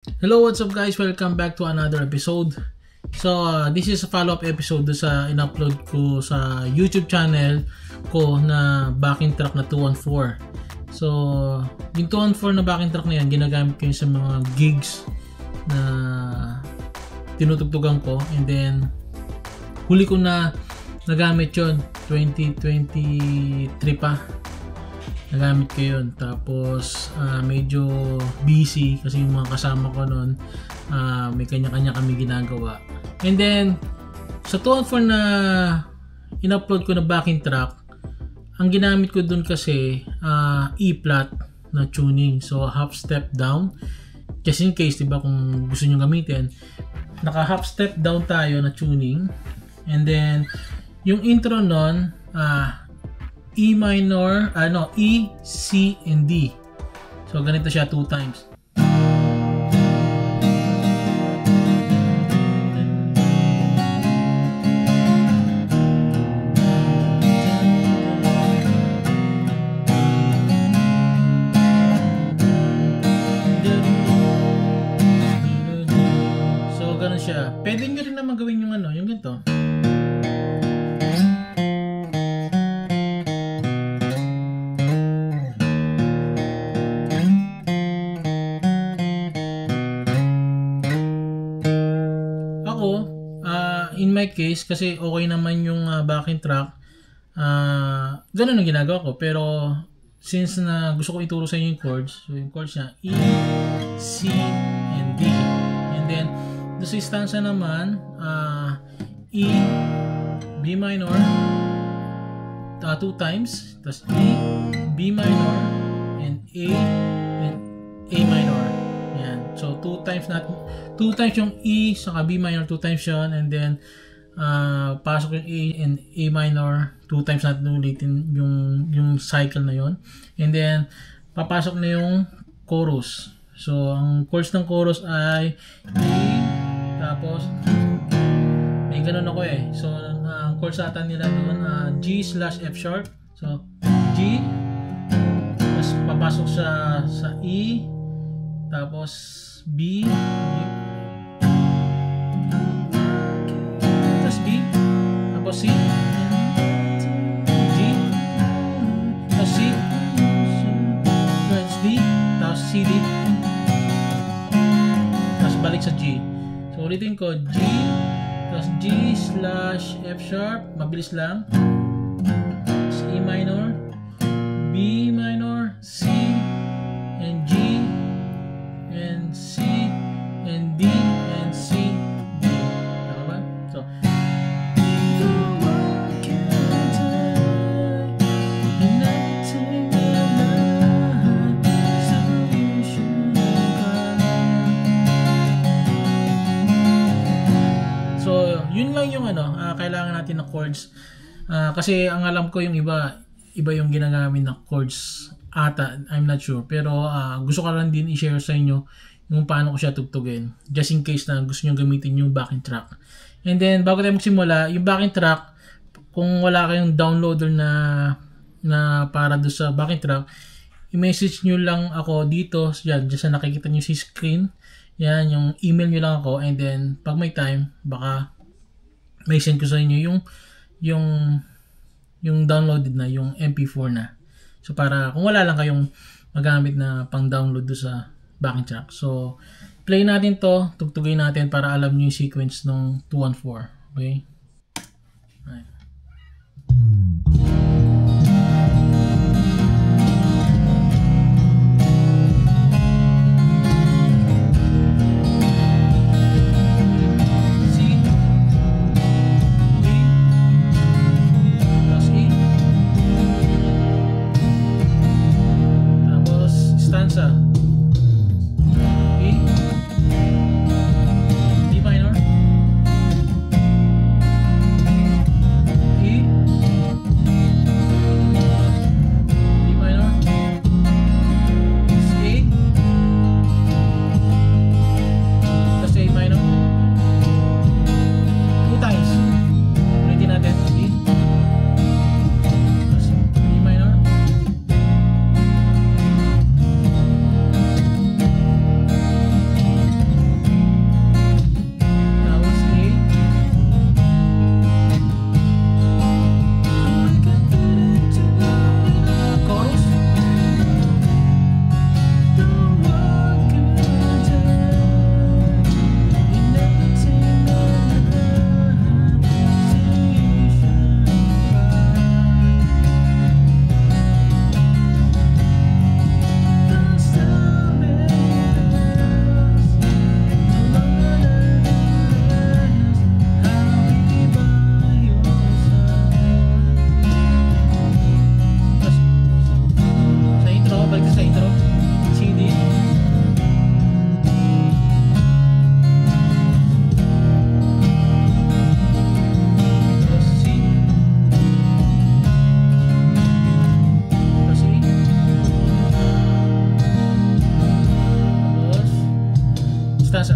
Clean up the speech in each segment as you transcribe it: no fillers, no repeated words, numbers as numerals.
Hello, what's up guys? Welcome back to another episode. So, this is a follow-up episode do sa in-upload ko sa YouTube channel ko na backing track na 214. So, yung 214 na backing track na yan, ginagamit ko yun sa mga gigs na tinutugtugan ko. And then, huli ko na nagamit yun, 2023 pa. Nagamit ko yun. Tapos medyo busy kasi yung mga kasama ko noon may kanya-kanya kami ginagawa. And then sa 214 na in-upload ko na backing track, ang ginamit ko dun kasi E-flat na tuning. So half step down. Just in case, diba, kung gusto nyo gamitin, naka half step down tayo na tuning. And then yung intro nun, E minor, E, C, and D. So, ganito siya 2 times. So, ganun siya. Pwede nyo rin naman gawin yung yung ganito. In my case, kasi okay naman yung backing track, ganun ang ginagawa ko. Pero since na gusto ko ituro sa inyo yung chords, so yung chords niya E, C, and D. And then doon sa stanza naman, E, B minor 2 times, tapos E, B minor, and A minor. Yan. So 2 times yung E saka B minor, 2 times yun, and then pasok yung A and A minor 2 times natin ulitin yung cycle na yon. And then papasok na yung chorus. So ang chords ng chorus ay E, tapos may ganun ako so ang chords natin nila doon G/F sharp. So G, tapos papasok sa E, tapos B, tapos B, tapos C, G, tapos C, tapos D, tapos C, D, tapos balik sa G. So ulitin ko, G, tapos G/F sharp, mabilis lang, tapos E minor, B minor, C, and G, and C, and D, and C, D. Tama ba? So, yun lang yung kailangan natin na chords. Kasi ang alam ko yung iba yung ginagamit na chords ata, I'm not sure, pero gusto ko lang din i-share sa inyo yung paano ko siya tugtugin, just in case na gusto nyo gamitin yung backing track. And then bago tayo magsimula, yung backing track, kung wala kayong downloader na para do sa backing track, i-message nyo lang ako dito, yan, dyan sa nakikita nyo si screen, yan, yung email nyo lang ako, and then pag may time, baka may send ko sa inyo yung downloaded na, yung MP4 na. So para kung wala lang kayong magamit na pang-download do sa backing track. So play natin to, tugtugin natin para alam niyo yung sequence ng 214. Okay? Right. Stanza E, D minor, stanza.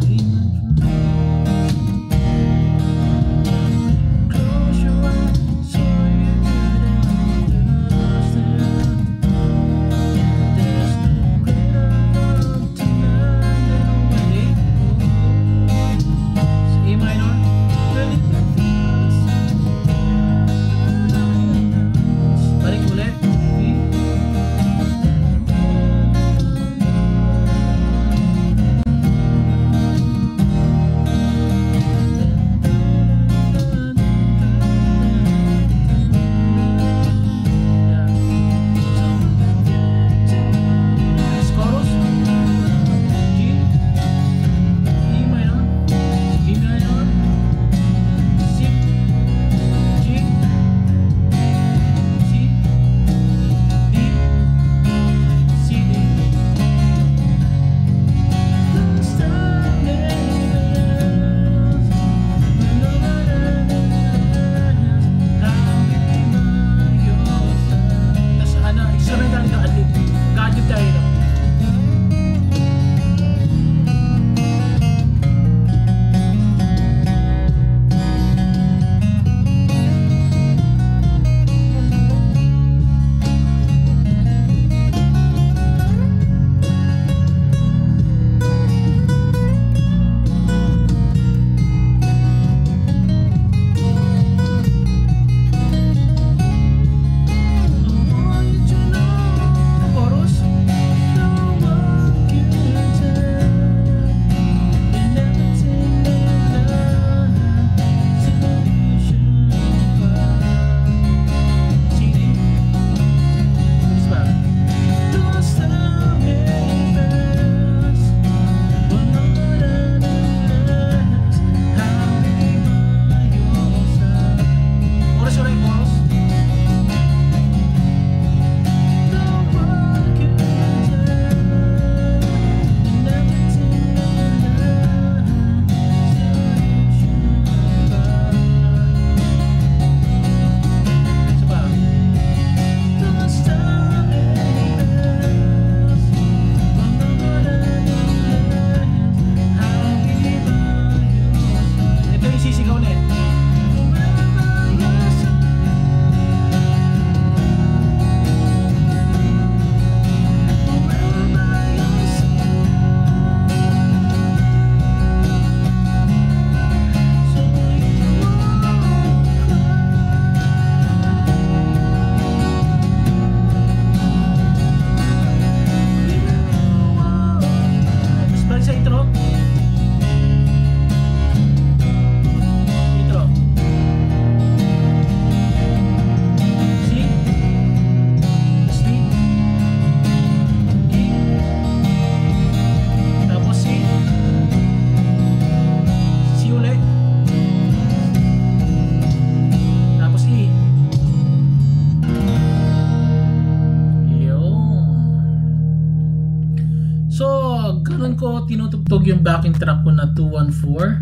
ganun ko tinutugtog yung backing track ko na 214.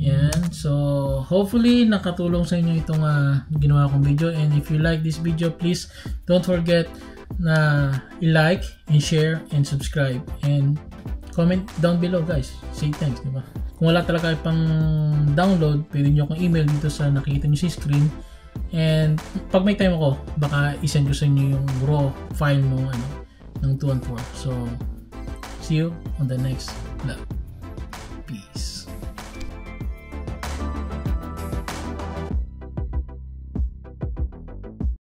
Yan. So, hopefully nakatulong sa inyo itong ginawa kong video. And if you like this video, please don't forget na i-like and share and subscribe. And comment down below, guys. Say thanks, diba? Kung wala talaga pang download, pwede nyo akong email dito sa nakikita nyo sa screen. And pag may time ako, baka isend ko sa inyo yung raw file ng 214. So, see you on the next vlog.